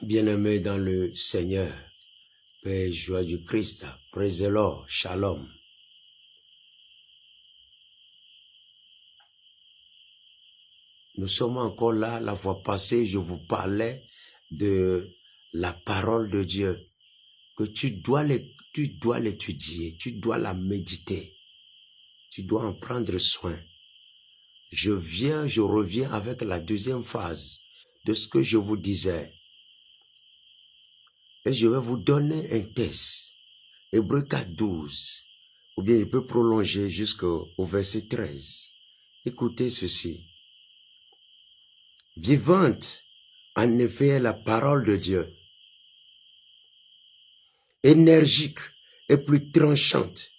Bien-aimés dans le Seigneur, paix et joie du Christ, praise the Lord, shalom. Nous sommes encore là, la fois passée, je vous parlais de la parole de Dieu, que tu dois l'étudier, tu dois la méditer, tu dois en prendre soin. Je reviens avec la deuxième phase de ce que je vous disais. Et je vais vous donner un test. Hébreux 4:12. Ou bien je peux prolonger jusqu'au verset 13. Écoutez ceci. Vivante, en effet, est la parole de Dieu. Énergique et plus tranchante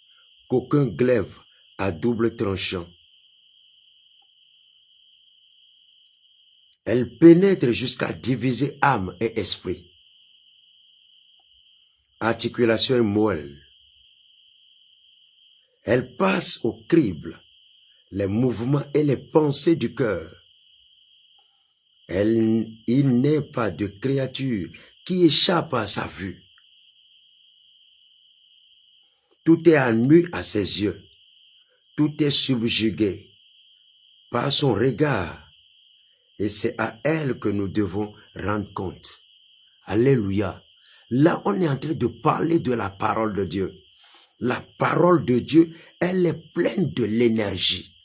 qu'aucun glaive à double tranchant. Elle pénètre jusqu'à diviser âme et esprit, articulation et moelle. Elle passe au crible les mouvements et les pensées du cœur. Il n'est pas de créature qui échappe à sa vue. Tout est à nu à ses yeux. Tout est subjugué par son regard. Et c'est à elle que nous devons rendre compte. Alléluia. Là, on est en train de parler de la parole de Dieu. La parole de Dieu, elle est pleine de l'énergie.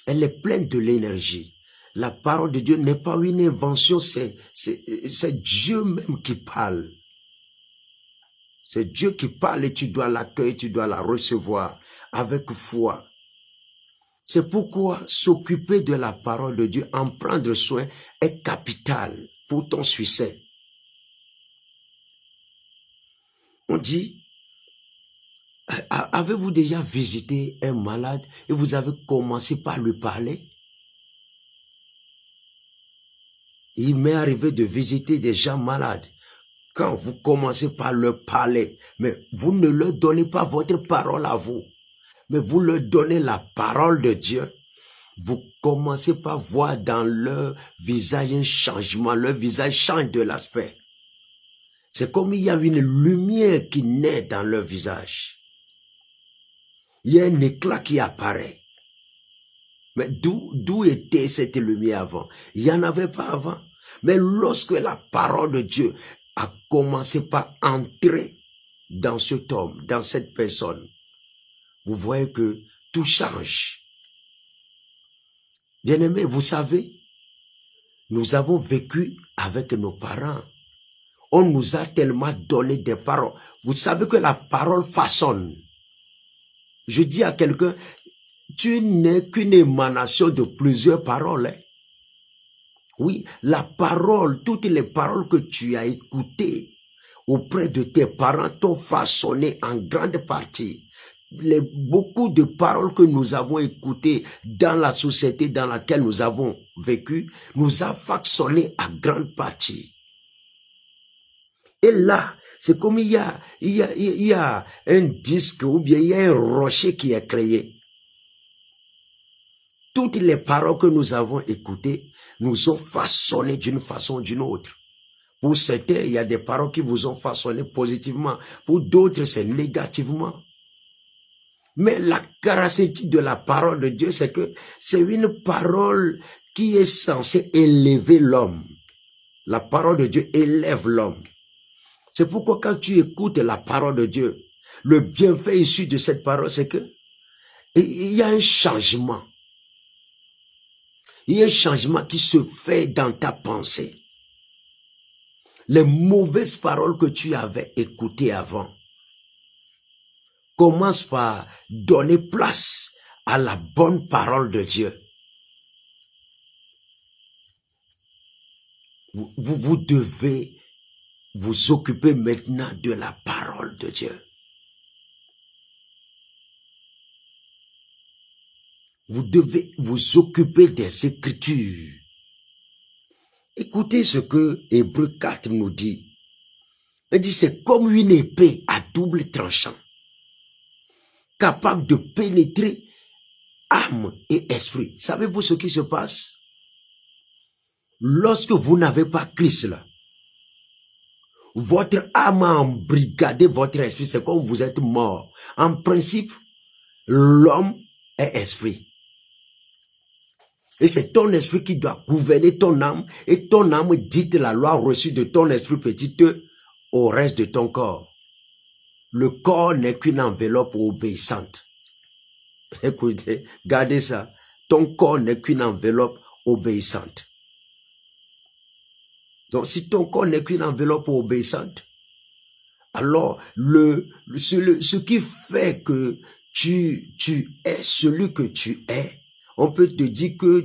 Elle est pleine de l'énergie. La parole de Dieu n'est pas une invention, c'est Dieu même qui parle. C'est Dieu qui parle et tu dois l'accueillir, tu dois la recevoir avec foi. C'est pourquoi s'occuper de la parole de Dieu, en prendre soin, est capital pour ton succès. On dit, avez-vous déjà visité un malade et vous avez commencé par lui parler? Il m'est arrivé de visiter des gens malades. Quand vous commencez par leur parler, mais vous ne leur donnez pas votre parole à vous, mais vous leur donnez la parole de Dieu, vous commencez par voir dans leur visage un changement, leur visage change de l'aspect. C'est comme il y a une lumière qui naît dans leur visage. Il y a un éclat qui apparaît. Mais d'où était cette lumière avant? Il n'y en avait pas avant. Mais lorsque la parole de Dieu a commencé par entrer dans cet homme, dans cette personne, vous voyez que tout change. Bien-aimés, vous savez, nous avons vécu avec nos parents. On nous a tellement donné des paroles. Vous savez que la parole façonne. Je dis à quelqu'un, tu n'es qu'une émanation de plusieurs paroles. Hein? Oui, la parole, toutes les paroles que tu as écoutées auprès de tes parents t'ont façonné en grande partie. Beaucoup de paroles que nous avons écoutées dans la société dans laquelle nous avons vécu, nous a façonné en grande partie. Et là, c'est comme il y a un disque ou bien il y a un rocher qui est créé. Toutes les paroles que nous avons écoutées nous ont façonné d'une façon ou d'une autre. Pour certains, il y a des paroles qui vous ont façonné positivement. Pour d'autres, c'est négativement. Mais la caractéristique de la parole de Dieu, c'est que c'est une parole qui est censée élever l'homme. La parole de Dieu élève l'homme. C'est pourquoi quand tu écoutes la parole de Dieu, le bienfait issu de cette parole, c'est que il y a un changement. Il y a un changement qui se fait dans ta pensée. Les mauvaises paroles que tu avais écoutées avant, commence par donner place à la bonne parole de Dieu. Vous devez vous occuper maintenant de la parole de Dieu. Vous devez vous occuper des Écritures. Écoutez ce que Hébreux 4 nous dit. Il dit c'est comme une épée à double tranchant, capable de pénétrer âme et esprit. Savez-vous ce qui se passe? Lorsque vous n'avez pas Christ là, votre âme a embrigadé votre esprit, c'est comme vous êtes mort. En principe, l'homme est esprit. Et c'est ton esprit qui doit gouverner ton âme. Et ton âme dicte la loi reçue de ton esprit petit au reste de ton corps. Le corps n'est qu'une enveloppe obéissante. Écoutez, gardez ça. Ton corps n'est qu'une enveloppe obéissante. Donc, si ton corps n'est qu'une enveloppe obéissante, alors ce qui fait que tu es celui que tu es, on peut te dire que